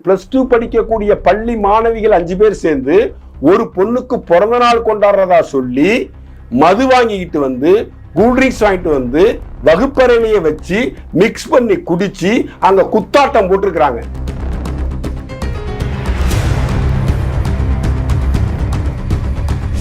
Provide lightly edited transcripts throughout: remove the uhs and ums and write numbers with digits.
+2 படிக்கக்கூடிய பள்ளி மாணவிகள் 5 பேர் சேர்ந்து ஒரு பொண்ணுக்கு பிறந்த நாள் கொண்டாடுறதா சொல்லி மது வாங்கிக்கிட்டு வந்து கூல்ட்ரிங்க்ஸ் வாங்கிட்டு வந்து வகுப்பறையிலேயே வச்சு மிக்ஸ் பண்ணி குடிச்சு அங்க குத்தாட்டம் போட்டிருக்கிறாங்க.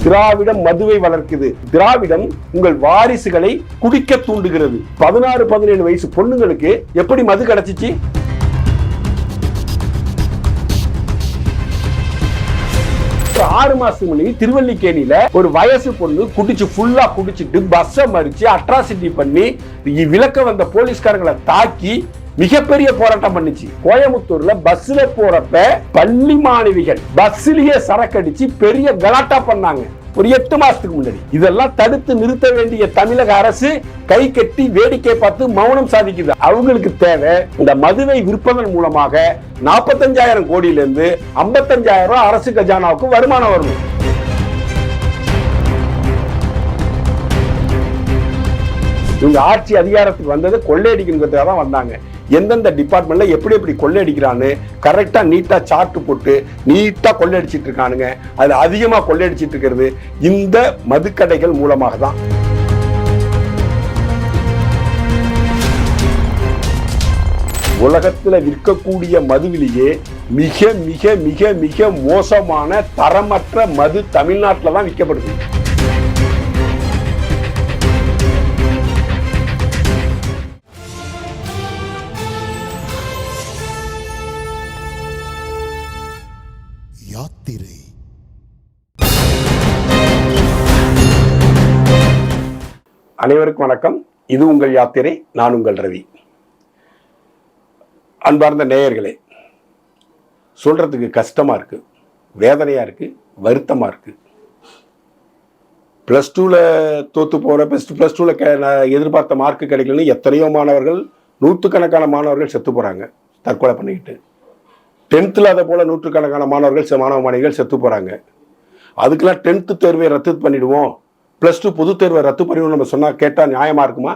திராவிடம் மதுவை வளர்க்குது. திராவிடம் உங்கள் வாரிசுகளை குடிக்க தூண்டுகிறது. 16-17 வயசு பொண்ணுங்களுக்கு எப்படி மது கிடைச்சிச்சு? ஒரு 6 மாசத்துக்கு முன்னாடி திருவல்லிக்கேணியில ஒரு வயசு பொண்ணு ஃபுல்லா குடிச்சிட்டு பஸ்ஸை மறிச்சு அட்ராசிட்டி பண்ணி விளக்க வந்த போலீஸ்காரங்களை தாக்கி மிகப்பெரிய போராட்டம் பண்ணுச்சு. கோயம்புத்தூர்ல பஸ்ல போறப்ப பள்ளி மாணவிகள் பஸ்லயே சரக்கடிச்சு பெரிய கலாட்டா பண்ணாங்க ஒரு 8 மாசத்துக்கு முன்னாடி. இதெல்லாம் தடுத்து நிறுத்த வேண்டிய தமிழக அரசு கை கட்டி வேடிக்கை பார்த்து மௌனம் சாதிக்குது. அவங்களுக்கு தேவை இந்த மதுவை விற்பதன் மூலமாக 45,000 கோடியிலிருந்து 55,000 அரசு கஜானாவுக்கு வருமானம் வரும். இவங்க ஆட்சி அதிகாரத்துக்கு வந்தது கொள்ளையடிக்கிறதுக்காக தான் வந்தாங்க. எந்தெந்த டிபார்ட்மெண்ட்ல எப்படி கொள்ளையடிக்கிறான்னு கரெக்டா நீட்டா சார்ட் போட்டு நீட்டா கொள்ளையடிச்சிட்டு இருக்கானுங்க. அது அதிகமா கொள்ளையடிச்சிட்டு இருக்கிறது இந்த மதுக்கடைகள் மூலமாக தான். உலகத்துல விற்கக்கூடிய மதுவிலேயே மிக மிக மிக மிக மோசமான தரமற்ற மது தமிழ்நாட்டில் தான் விற்கப்படுது. யாத்திரை அனைவருக்கும் வணக்கம். இது உங்கள் யாத்திரை. நான் உங்கள் ரவி. அன்பார்ந்த நேயர்களே, சொல்றதுக்கு கஷ்டமா இருக்கு, வேதனையா இருக்கு, வருத்தமா இருக்கு. +2ல தோத்து போற +2ல எதிர்பார்த்த மார்க்கு கிடைக்கலன்னு எத்தனையோ மாணவர்கள், நூற்றுக்கணக்கான மாணவர்கள் செத்து போறாங்க தற்கொலை பண்ணிக்கிட்டு. 10th அதை போல நூற்றுக்கணக்கான மாணவ மாணவிகள் செத்து போறாங்க. அதுக்கெல்லாம் 10th தேர்வை ரத்து பண்ணிடுவோம், +2 பொது தேர்வை ரத்து பண்ணிடுவோம் நம்ம சொன்னா கேட்டா நியாயமா இருக்குமா?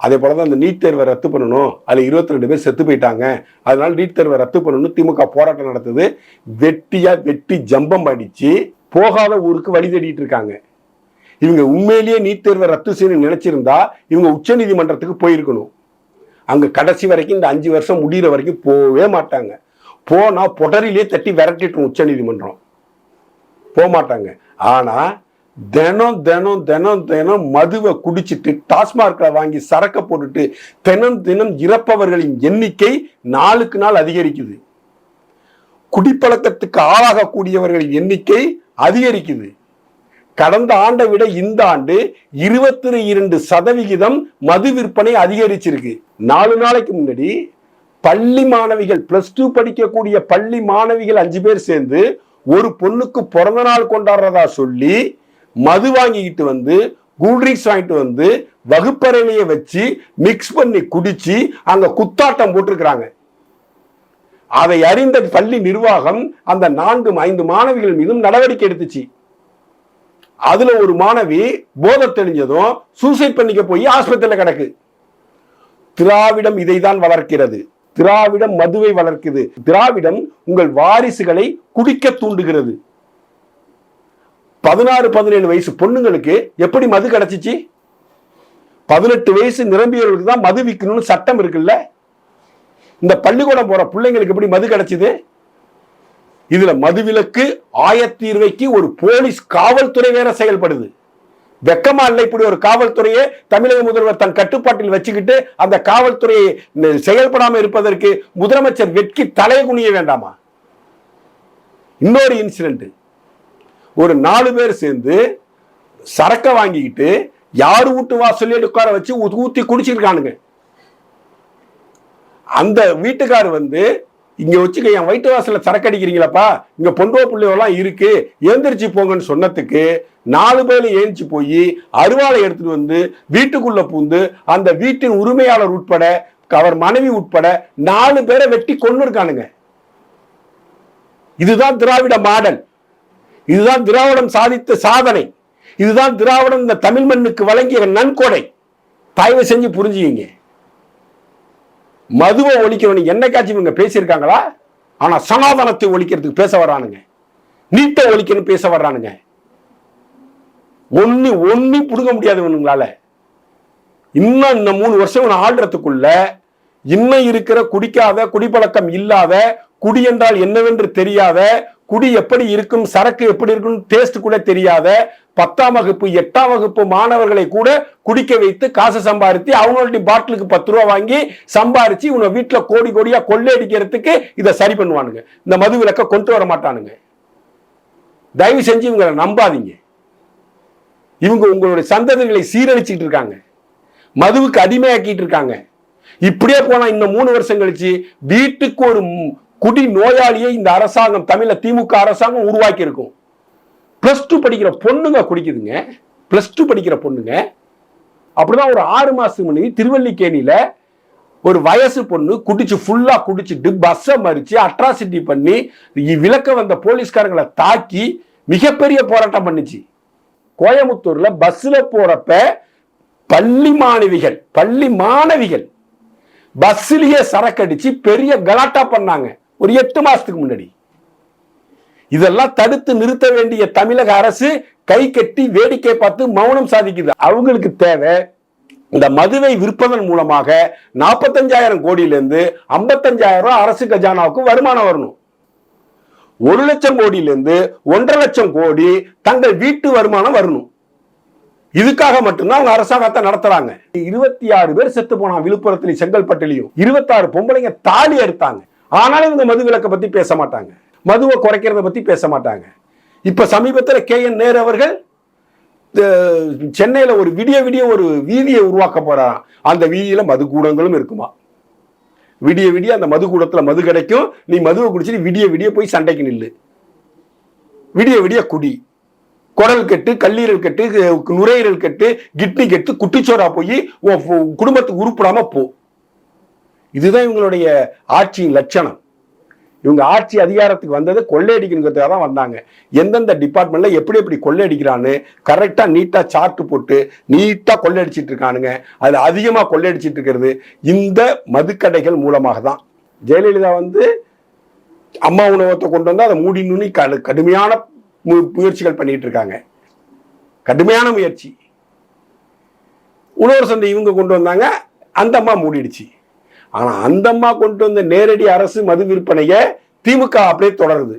அதே போலதான் அந்த நீட் தேர்வை ரத்து பண்ணணும், அதுல 22 பேர் செத்து போயிட்டாங்க, அதனால நீட் தேர்வை ரத்து பண்ணணும் திமுக போராட்டம் நடத்துது. வெட்டி ஜம்பம் அடிச்சு போகாத ஊருக்கு வழி தேடிட்டு இருக்காங்க. இவங்க உண்மையிலேயே நீட் தேர்வை ரத்து செய்யணும்னு நினைச்சிருந்தா இவங்க உச்ச நீதிமன்றத்துக்கு போயிருக்கணும். அங்க கடைசி வரைக்கும் இந்த 5 வருஷம் முடிகிற வரைக்கும் போவே மாட்டாங்க. போனா பொடரிலே தட்டி விரட்டிட்டு உச்ச நீதிமன்றம் போக மாட்டாங்க. ஆனா தினம் தினம் தினம் தினம் மதுவை குடிச்சிட்டு டாஸ்மார்க்ல வாங்கி சரக்க போட்டுட்டு தினம் இறப்பவர்களின் எண்ணிக்கை நாளுக்கு நாள் அதிகரிக்குது. குடிப்பழக்கத்துக்கு ஆளாகக்கூடியவர்களின் எண்ணிக்கை அதிகரிக்குது. கடந்த ஆண்டை விட இந்த ஆண்டு 22% மது விற்பனை அதிகரிச்சிருக்கு. 4 நாளைக்கு முன்னாடி பள்ளி மாணவிகள் +2 படிக்கக்கூடிய பள்ளி மாணவிகள் 5 பேர் சேர்ந்து ஒரு பொண்ணுக்கு பிறந்த நாள் கொண்டாடுறதா சொல்லி மது வாங்கிக்கிட்டு வந்து கூல்ட்ரிங்க்ஸ் வாங்கிட்டு வந்து வகுப்பறையிலேயே வச்சு மிக்ஸ் பண்ணி குடிச்சு அங்க குத்தாட்டம் போட்டிருக்கிறாங்க. அதை அறிந்த பள்ளி நிர்வாகம் அந்த 4-5 மாணவிகள் மீதும் நடவடிக்கை எடுத்துச்சு. அதுல ஒரு மாணவி போதை தெளிஞ்சதும் சூசைட் பண்ணிக்க போய் ஆஸ்பத்திரியில கிடக்கு. திராவிடம் இதைதான் வளர்க்கிறது. திராவிடம் மதுவை வளர்க்குது. திராவிடம் உங்கள் வாரிசுகளை குடிக்க தூண்டுகிறது. 16-17 வயசு பொண்ணுங்களுக்கு எப்படி மது கிடைச்சிச்சு? 18 வயசு நிரம்பியவர்களுக்கு தான் மது விற்கணும்னு சட்டம் இருக்குல்ல. இந்த பள்ளிக்கூடம் போற பிள்ளைங்களுக்கு எப்படி மது கிடைச்சது? இதுல மதுவிலக்கு ஆயத்தீர்வைக்கு ஒரு போலீஸ் காவல்துறை வேற செயல்படுது. வெக்கமா இல்லை? இப்படி ஒரு காவல்துறையை தமிழக முதல்வர் தன் கட்டுப்பாட்டில் வச்சுக்கிட்டு அந்த காவல்துறையை செயல்படாம இருப்பதற்கு முதலமைச்சர் வெட்கி தலையை குனிய வேண்டாமா? இன்னொரு இன்சிடென்ட், ஒரு 4 பேர் சேர்ந்து சரக்க வாங்கிக்கிட்டு யாரு வீட்டு வாசல்ல உட்கார வச்சு ஊத்தி குடிச்சிருக்கானுங்க. அந்த வீட்டுக்காரர் வந்து இங்க வச்சுக்க என் வயிற்று வாசல்ல சரக்கு அடிக்கிறீங்களாப்பா, இங்க பொண்டோ புள்ளையெல்லாம் இருக்கு எழுந்திரிச்சு போங்கன்னு சொன்னதுக்கு 4 பேர் ஏஞ்சி போய் அருவாளை எடுத்துட்டு வந்து வீட்டுக்குள்ள பூந்து அந்த வீட்டின் உரிமையாளர் உட்பட அவர் மனைவி உட்பட 4 பேரை வெட்டி கொண்டு இருக்கானுங்க. இதுதான் திராவிட மாடல். இதுதான் திராவிடம் சாதித்த சாதனை. இதுதான் திராவிடம் இந்த தமிழ் மண்ணுக்கு வழங்கிய நன்கொடை. தயவு செஞ்சு புரிஞ்சுங்க. மதுவை ஒழிக்கணும் என்னைக்காச்சும் இவங்க பேசியிருக்காங்களா? ஆனா சனாதனத்தை ஒழிக்கிறதுக்கு பேச வர்றானுங்க, நீட்டை ஒழிக்கணும் பேச வர்றானுங்க. ஒன்னி புடுங்க முடியாது இவனுங்களால. இன்னும் இந்த 3 வருஷம் ஆள்றதுக்குள்ள இன்னும் இருக்கிற குடிக்காத, குடிப்பழக்கம் இல்லாத, குடி என்றால் என்னவென்று தெரியாத, குடி எப்படி இருக்கும், சரக்கு எப்படி இருக்கும் டேஸ்ட் கூட தெரியாத 10ஆம் வகுப்பு 8ஆம் வகுப்பு மாணவர்களை கூட குடிக்க வைத்து காசு சம்பாதித்து அவங்களுடைய பாட்டிலுக்கு 10 ரூபா வாங்கி சம்பாரிச்சு இவங்க வீட்டுல கோடி கோடியா கொள்ளையடிக்கிறதுக்கு இதை சரி பண்ணுவானுங்க. இந்த மது விலக்க கொண்டு வர மாட்டானுங்க. தயவு செஞ்சு இவங்களை நம்பாதீங்க. இவங்க உங்களுடைய சந்ததிகளை சீரழிச்சிட்டு இருக்காங்க, மதுவுக்கு அடிமையாக்கிட்டு இருக்காங்க. இப்படியே போனா இன்னும் 3 வருஷம் கழிச்சு வீட்டுக்கு ஒரு குடி நோயாளியை இந்த அரசாங்கம், தமிழ்ல திமுக அரசாங்கம் உருவாக்கி இருக்கும். +2 படிக்கிற பொண்ணுங்க குடிக்குதுங்க, +2 படிக்கிற பொண்ணுங்க. அப்படிதான் ஒரு 6 மாசத்துக்கு முன்னாடி திருவல்லிக்கேணியில ஒரு வயசு பொண்ணு குடிச்சு ஃபுல்லா குடிச்சிட்டு பஸ்ஸை மறிச்சு அட்ராசிட்டி பண்ணி விலக்க வந்த போலீஸ்காரங்களை தாக்கி மிகப்பெரிய போராட்டம் பண்ணுச்சு. கோயம்புத்தூர்ல பஸ்ல போறப்ப பள்ளி மாணவிகள் பஸ்லயே சரக்கடிச்சு பெரிய கலாட்டா பண்ணாங்க ஒரு 8 மாசத்துக்கு முன்னாடி. இதெல்லாம் தடுத்து நிறுத்த வேண்டிய தமிழக அரசு கை கட்டி வேடிக்கை பார்த்து மௌனம் சாதிக்குது. அவங்களுக்கு தேவை இந்த மதுவை விற்பதன் மூலமாக 45,000 கோடியிலிருந்து 55,000 அரசு கஜானாவுக்கு வருமானம் வரணும். 1 லட்சம் கோடியிலிருந்து 1.5 லட்சம் கோடி தங்கள் வீட்டு வருமானம் வரணும். இதுக்காக மட்டும்தான் அவங்க அரசாங்கத்தை நடத்துறாங்க. 26 பேர் செத்து போனாங்க விழுப்புரத்திலையும் செங்கல்பட்டுலையும். 26 பொம்பளைங்க தாலி எடுத்தாங்க. ஆனாலும் இவங்க மது விலக்க பத்தி பேச மாட்டாங்க, மதுவை குறைக்கிறத பத்தி பேச மாட்டாங்க. இப்ப சமீபத்தில் KN நேரு அவர்கள் சென்னையில ஒரு விடிய ஒரு வீதியை உருவாக்க போறான். அந்த வீதியில மது கூடங்களும் இருக்குமா. விடிய அந்த மது கூடத்துல மது கிடைக்கும். நீ மதுவை குடிச்சிட்டு விடிய போய் சண்டைக்கு நில்லு. விடிய குடி. குடல் கெட்டு, கல்லீரல் கெட்டு, நுரையீரல் கெட்டு, கிட்னி கெட்டு, குட்டிச்சோரா போய் குடும்பத்துக்கு உருப்படாம போ. இதுதான் இவங்களுடைய ஆட்சியின் லட்சணம். இவங்க ஆட்சி அதிகாரத்துக்கு வந்தது கொள்ளையடிக்கிறதுக்காக தான் வந்தாங்க. எந்தெந்த டிபார்ட்மெண்ட்ல எப்படி கொள்ளையடிக்கிறான்னு கரெக்டா நீட்டா சார்ட் போட்டு நீட்டா கொள்ளையடிச்சிட்டு இருக்கானுங்க. அதுல அதிகமா கொள்ளையடிச்சிட்டு இருக்கிறது இந்த மதுக்கடைகள் மூலமாக தான். ஜெயலலிதா அம்மா உணவகத்தை கொண்டு வந்து அதை மூடி நுனி கடுமையான முயற்சிகள் பண்ணிட்டு இருக்காங்க. கடுமையான முயற்சி. உழவர் சந்தை இவங்க கொண்டு வந்தாங்க, அந்த அம்மா மூடிடுச்சு. ஆனா அந்த அம்மா கொண்டு வந்த நேரடி அரசு மது விற்பனைய திமுக அப்படியே தொடருது.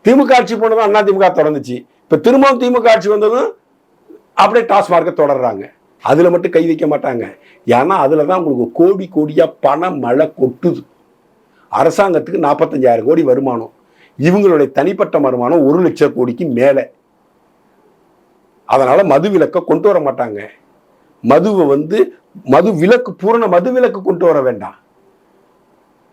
திமுக ஆட்சி போனதும் அண்ணா திமுக தொடர்ந்துச்சு. இப்ப திரும்பவும் திமுக ஆட்சி வந்ததும் அப்படியே டாஸ்மார்க்க தொடர்றாங்க. அதுல மட்டும் கை வைக்க மாட்டாங்க. ஏன்னா அதுலதான் உங்களுக்கு கோடி கோடியா பண மழை கொட்டுது. அரசாங்கத்துக்கு 45,000 கோடி வருமானம். இவங்களுடைய தனிப்பட்ட வருமானம் 1 லட்சம் கோடிக்கு மேல. அதனால மது விலக்க கொண்டு வர மாட்டாங்க. மதுவை மது விலக்கு, பூரண மது விலக்கு கொண்டு வர வேண்டாம்.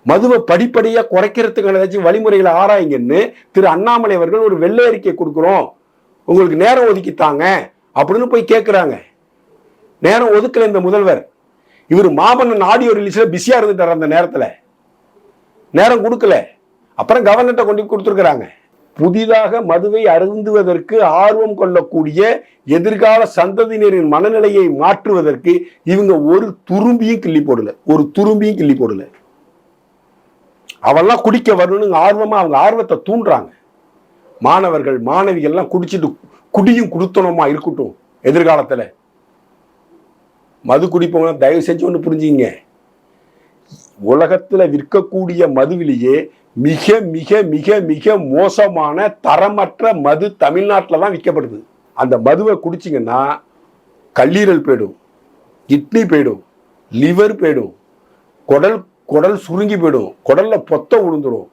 மதுவை படிப்படியா குறைக்கிறதுக்கான ஏதாச்சும் வழிமுறைகளை ஆராய்ங்கன்னு திரு அண்ணாமலை அவர்கள் ஒரு வெள்ளை அறிக்கை கொடுக்கிறோம், உங்களுக்கு நேரம் ஒதுக்கித்தாங்க அப்படின்னு போய் கேட்கிறாங்க. நேரம் ஒதுக்கல இந்த முதல்வர். இவர் மாமன்னன் ஆடியோ ரிலீஸ்ல பிஸியா இருந்துட்டார். அந்த நேரத்துல நேரம் கொடுக்கல. அப்புறம் கவர்னர்ட்ட கொண்டு கொடுத்துருக்கிறாங்க. புதிதாக மதுவை அருந்துவதற்கு ஆர்வம் கொள்ளக்கூடிய எதிர்கால சந்ததியினரின் மனநிலையை மாற்றுவதற்கு இவங்க ஒரு துரும்பியும் கிள்ளி போடல. அவெல்லாம் குடிக்க வரணும்னு ஆர்வமா அவங்க ஆர்வத்தை தூண்டுறாங்க. மாணவர்கள் மாணவிகள் எல்லாம் குடிச்சிட்டு குடியும் குடுத்தனமா இருக்கட்டும். எதிர்காலத்துல மது குடிப்பவங்க தயவு செஞ்சு ஒன்று புரிஞ்சுங்க, உலகத்துல விற்கக்கூடிய மதுவிலேயே மிக மிக மிக மிக மோசமான தரமற்ற மது தமிழ்நாட்டில் தான் விற்கப்படுது. அந்த மதுவை குடிச்சிங்கன்னா கல்லீரல் போயிடும், கிட்னி போயிடும், லிவர் போயிடும், குடல் சுருங்கி போயிடும், குடல்ல பொத்த விழுந்துடும்.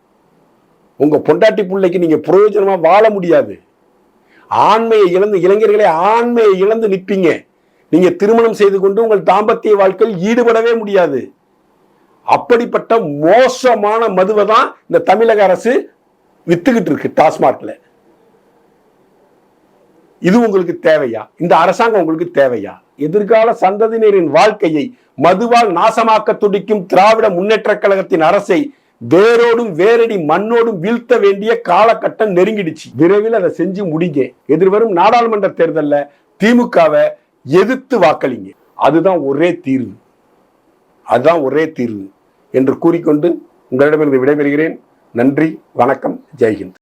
உங்க பொண்டாட்டி பிள்ளைக்கு நீங்க பிரயோஜனமா வாழ முடியாது. ஆண்மையை இழந்து, இளைஞர்களே ஆண்மையை இழந்து நிற்பீங்க. நீங்க திருமணம் செய்து கொண்டு உங்கள் தாம்பத்திய வாழ்க்கையில் ஈடுபடவே முடியாது. அப்படிப்பட்ட மோசமான மதுவை தான் இந்த தமிழக அரசு வித்துக்கிட்டு இருக்கு டாஸ்மார்க்ல. இது உங்களுக்கு தேவையா? இந்த அரசாங்கம் உங்களுக்கு தேவையா? எதிர்கால சந்ததியினரின் வாழ்க்கையை மதுவால் நாசமாக்க துடிக்கும் திராவிட முன்னேற்ற கழகத்தின் அரசை வேரோடும் வேரடி மண்ணோடும் வீழ்த்த வேண்டிய காலகட்டம் நெருங்கிடுச்சு. விரைவில் அதை செஞ்சு முடிங்க. எதிர்வரும் நாடாளுமன்ற தேர்தலில் திமுகவை எதிர்த்து வாக்களிங்க. அதுதான் ஒரே தீர்வு. அதுதான் ஒரே தீர்வு என்று கூறிக்கொண்டு உங்களிடமிருந்து விடைபெறுகிறேன். நன்றி, வணக்கம், ஜெய்ஹிந்த்.